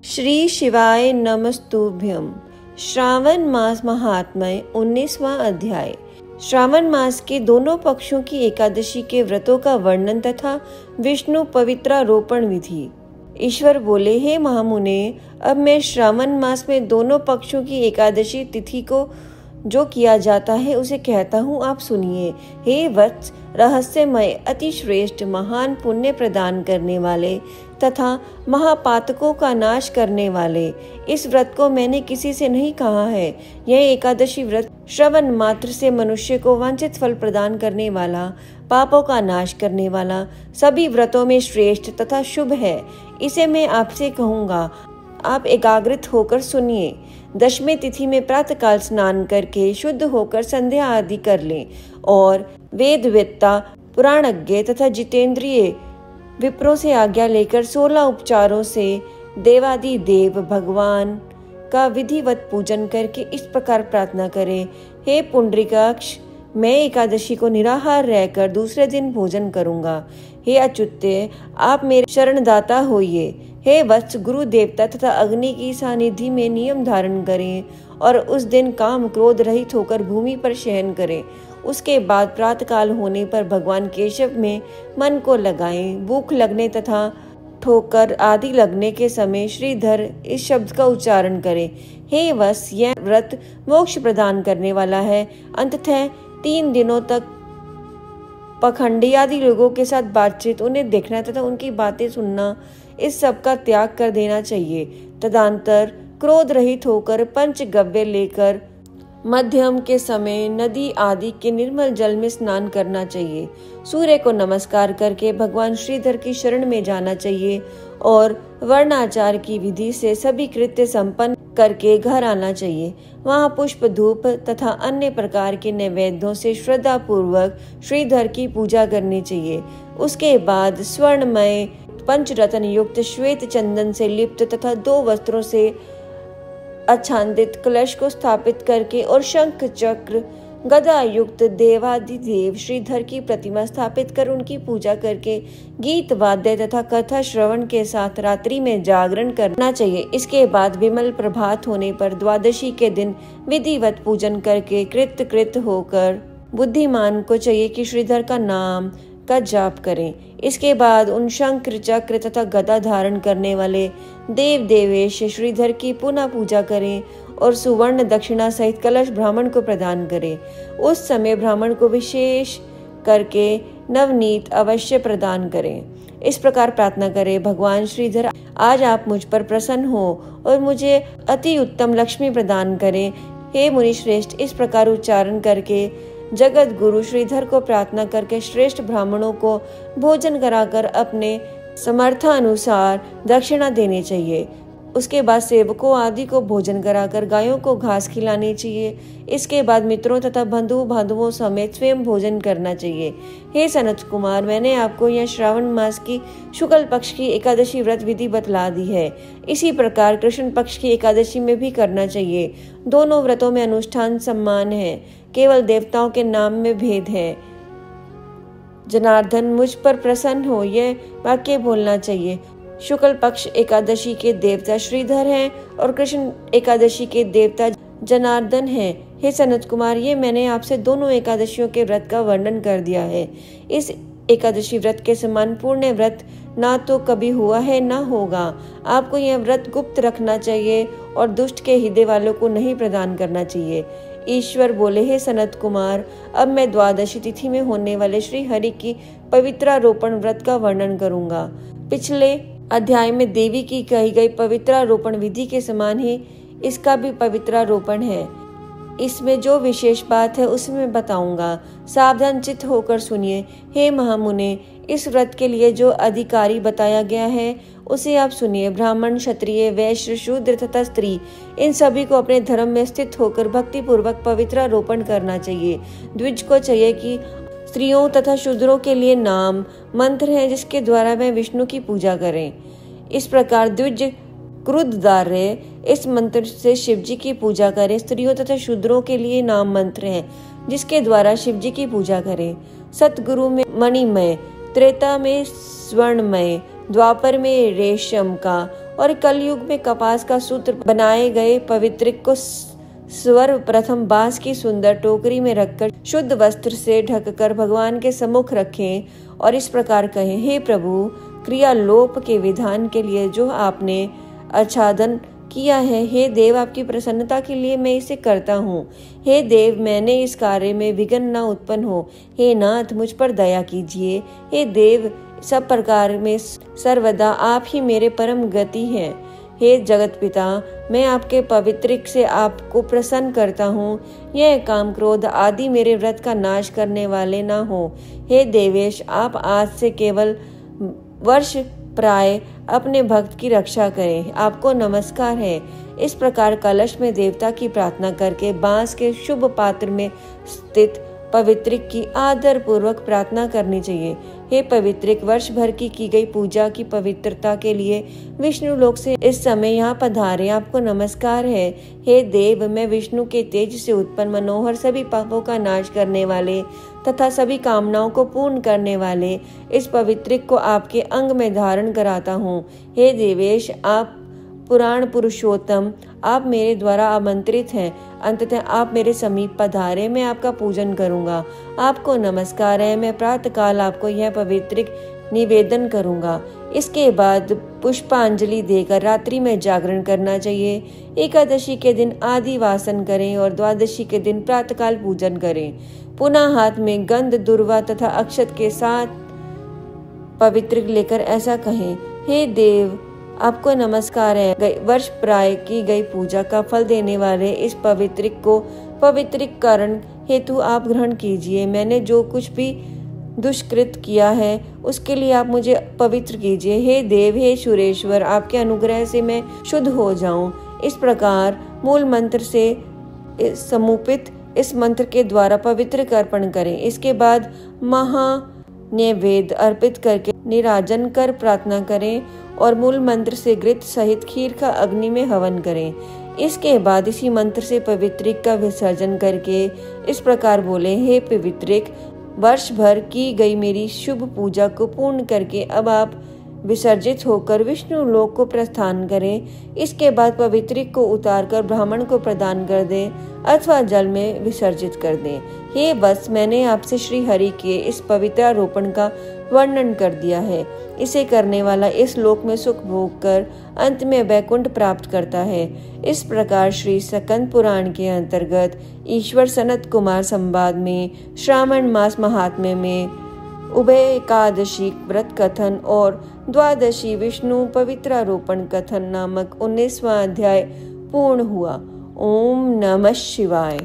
श्री शिवाय नमस्तुभ्यं। श्रावण मास महात्म्य 19वां अध्याय। श्रावण मास के दोनों पक्षों की एकादशी के व्रतों का वर्णन तथा विष्णु पवित्रारोपण विधि। ईश्वर बोले, हे महामुने, अब मैं श्रावण मास में दोनों पक्षों की एकादशी तिथि को जो किया जाता है उसे कहता हूँ, आप सुनिए। हे वत्स, रहस्यमय, अति श्रेष्ठ, महान पुण्य प्रदान करने वाले तथा महापातकों का नाश करने वाले इस व्रत को मैंने किसी से नहीं कहा है। यह एकादशी व्रत श्रवण मात्र से मनुष्य को वांछित फल प्रदान करने वाला, पापों का नाश करने वाला, सभी व्रतों में श्रेष्ठ तथा शुभ है। इसे मैं आपसे कहूँगा, आप एकाग्रित होकर सुनिए। दशमी तिथि में प्रातःकाल स्नान करके शुद्ध होकर संध्या आदि कर लें और वेदवेत्ता, पुराणज्ञ तथा जितेंद्रिय विप्रों से आज्ञा लेकर 16 उपचारों से देवादि देव भगवान का विधिवत पूजन करके इस प्रकार प्रार्थना करें, हे पुंडरीकाक्ष, मैं एकादशी को निराहार रहकर दूसरे दिन भोजन करूंगा। हे अच्युत्य, आप मेरे शरणदाता होइए। हे वत्स, गुरु देवता तथा अग्नि की सानिधि में नियम धारण करें और उस दिन काम क्रोध रहित होकर भूमि पर शयन करें। उसके बाद प्रातःकाल होने पर भगवान केशव में मन को लगाएं। भूख लगने तथा ठोकर आदि लगने के समय श्रीधर इस शब्द का उच्चारण करें। हे वत्स, यह व्रत मोक्ष प्रदान करने वाला है। अंततः 3 दिनों तक पखंडी आदि लोगों के साथ बातचीत, उन्हें देखना तथा उनकी बातें सुनना, इस सब का त्याग कर देना चाहिए। तदंतर क्रोध रहित होकर पंचगव्य लेकर मध्यम के समय नदी आदि के निर्मल जल में स्नान करना चाहिए। सूर्य को नमस्कार करके भगवान श्रीधर की शरण में जाना चाहिए और वर्णाचार की विधि से सभी कृत्य संपन्न करके घर आना चाहिए। वहाँ पुष्प, धूप तथा अन्य प्रकार के नैवेद्यों से श्रद्धा पूर्वक श्रीधर की पूजा करनी चाहिए। उसके बाद स्वर्णमय पंचरत्न युक्त श्वेत चंदन से लिप्त तथा 2 वस्त्रों से आच्छादित कलश को स्थापित करके और शंख चक्र गदा युक्त देवादिदेव श्रीधर की प्रतिमा स्थापित कर उनकी पूजा करके गीत वाद्य तथा कथा श्रवण के साथ रात्रि में जागरण करना चाहिए। इसके बाद विमल प्रभात होने पर द्वादशी के दिन विधिवत पूजन करके कृत होकर बुद्धिमान को चाहिए कि श्रीधर का नाम का जाप करें। इसके बाद उन शंख चक्र तथा गदा धारण करने वाले देव देवेश श्रीधर की पुनः पूजा करें और सुवर्ण दक्षिणा सहित कलश ब्राह्मण को प्रदान करें। उस समय ब्राह्मण को विशेष करके नवनीत अवश्य प्रदान करें। इस प्रकार प्रार्थना करें, भगवान श्रीधर, आज आप मुझ पर प्रसन्न हो और मुझे अति उत्तम लक्ष्मी प्रदान करें। हे मुनि श्रेष्ठ, इस प्रकार उच्चारण करके जगत गुरु श्रीधर को प्रार्थना करके श्रेष्ठ ब्राह्मणों को भोजन कराकर अपने समर्थानुसार दक्षिणा देनी चाहिए। उसके बाद सेवकों आदि को भोजन कराकर गायों को घास खिलानी चाहिए। इसके बाद मित्रों तथा बंधु बांधवों समेत स्वयं भोजन करना चाहिए। हे सनत कुमार, मैंने आपको यह श्रावण मास की शुक्ल पक्ष की एकादशी व्रत विधि बतला दी है। इसी प्रकार कृष्ण पक्ष की एकादशी में भी करना चाहिए। दोनों व्रतों में अनुष्ठान समान है, केवल देवताओं के नाम में भेद है। जनार्दन, मुझ पर प्रसन्न हो, यह वाक्य बोलना चाहिए। शुक्ल पक्ष एकादशी के देवता श्रीधर हैं और कृष्ण एकादशी के देवता जनार्दन हैं। हे सनत कुमार, ये मैंने आपसे दोनों एकादशियों के व्रत का वर्णन कर दिया है। इस एकादशी व्रत के समान पूर्ण व्रत ना तो कभी हुआ है ना होगा। आपको यह व्रत गुप्त रखना चाहिए और दुष्ट के हृदय वालों को नहीं प्रदान करना चाहिए। ईश्वर बोले, हे सनत कुमार, अब मैं द्वादशी तिथि में होने वाले श्री हरि की पवित्रारोपण व्रत का वर्णन करूंगा। पिछले अध्याय में देवी की कही गई पवित्रारोपण विधि के समान ही इसका भी पवित्रारोपण है। इसमें जो विशेष बात है उसे मैं बताऊंगा, सावधान चित्त होकर सुनिए। हे महामुने, इस व्रत के लिए जो अधिकारी बताया गया है उसे आप सुनिए। ब्राह्मण, क्षत्रिय, वैश्य, शूद्र तथा स्त्री, इन सभी को अपने धर्म में स्थित होकर भक्ति पूर्वक पवित्रारोपण करना चाहिए। द्विज को चाहिए कि स्त्रियों तथा शूद्रों के लिए नाम मंत्र है जिसके द्वारा वह विष्णु की पूजा करें। इस प्रकार द्विज क्रुद्धार्य इस मंत्र से शिवजी की पूजा करें। स्त्रियों तथा शूद्रों के लिए नाम मंत्र है जिसके द्वारा शिवजी की पूजा करें। सतगुरु में मणिमय, त्रेता में स्वर्णमय, द्वापर में रेशम का और कलयुग में कपास का सूत्र बनाए गए पवित्रिक को सर्वप्रथम बांस की सुंदर टोकरी में रखकर शुद्ध वस्त्र से ढककर भगवान के सम्मुख रखें और इस प्रकार कहें, हे प्रभु, क्रियालोप के विधान के लिए जो आपने आच्छादन किया है, हे देव, आपकी प्रसन्नता के लिए मैं इसे करता हूँ। हे देव, मैंने इस कार्य में विघ्न न उत्पन्न हो। हे नाथ, मुझ पर दया कीजिए। हे देव, सब प्रकार में सर्वदा आप ही मेरे परम गति हैं। हे जगत पिता, मैं आपके पवित्रिक से आपको प्रसन्न करता हूँ। यह काम क्रोध आदि मेरे व्रत का नाश करने वाले ना हो। हे देवेश, आप आज से केवल वर्ष प्राय अपने भक्त की रक्षा करें। आपको नमस्कार है। इस प्रकार कलश में देवता की प्रार्थना करके बांस के शुभ पात्र में स्थित पवित्रिक की आदर पूर्वक प्रार्थना करनी चाहिए। हे पवित्रिक, वर्ष भर की गई पूजा की पवित्रता के लिए विष्णु लोक से इस समय यहाँ पधारे। आपको नमस्कार है। हे देव, मैं विष्णु के तेज से उत्पन्न मनोहर सभी पापों का नाश करने वाले तथा सभी कामनाओं को पूर्ण करने वाले इस पवित्रिक को आपके अंग में धारण कराता हूँ। हे देवेश, आप पुराण पुरुषोत्तम, आप मेरे द्वारा आमंत्रित हैं। अंततः आप मेरे समीप पधारे, मैं आपका पूजन करूंगा। आपको नमस्कार है। मैं प्रातःकाल आपको यह पवित्रिक निवेदन करूंगा। इसके बाद पुष्पांजलि देकर रात्रि में जागरण करना चाहिए। एकादशी के दिन आदि वासन करें और द्वादशी के दिन प्रातःकाल पूजन करें। पुनः हाथ में गंध, दुर्वा तथा अक्षत के साथ पवित्रिक लेकर ऐसा कहें, हे देव, आपको नमस्कार है। वर्ष प्राय की गई पूजा का फल देने वाले इस पवित्रिक को पवित्रीकरण हेतु आप ग्रहण कीजिए। मैंने जो कुछ भी दुष्कृत किया है उसके लिए आप मुझे पवित्र कीजिए। हे देव, हे सुरेश्वर, आपके अनुग्रह से मैं शुद्ध हो जाऊं। इस प्रकार मूल मंत्र से समुपित इस मंत्र के द्वारा पवित्र अर्पण करें। इसके बाद महानैवेद्य अर्पित करके निराजन कर प्रार्थना करें और मूल मंत्र से घृत सहित खीर का अग्नि में हवन करें। इसके बाद इसी मंत्र से पवित्रिक का विसर्जन करके इस प्रकार बोले, हे पवित्रिक, वर्ष भर की गई मेरी शुभ पूजा को पूर्ण करके अब आप विसर्जित होकर विष्णु लोक को प्रस्थान करें। इसके बाद पवित्रिक को उतारकर ब्राह्मण को प्रदान कर दें अथवा जल में विसर्जित कर दें। हे बस, मैंने आपसे श्री हरि के इस पवित्रारोपण का वर्णन कर दिया है। इसे करने वाला इस लोक में सुख भोग कर अंत में वैकुंठ प्राप्त करता है। इस प्रकार श्री स्कंद पुराण के अंतर्गत ईश्वर सनत कुमार संवाद में श्रावण मास महात्म्य में उभय एकादशी व्रत कथन और द्वादशी विष्णु पवित्रारोपण कथन नामक 19वां अध्याय पूर्ण हुआ। ओम नमः शिवाय।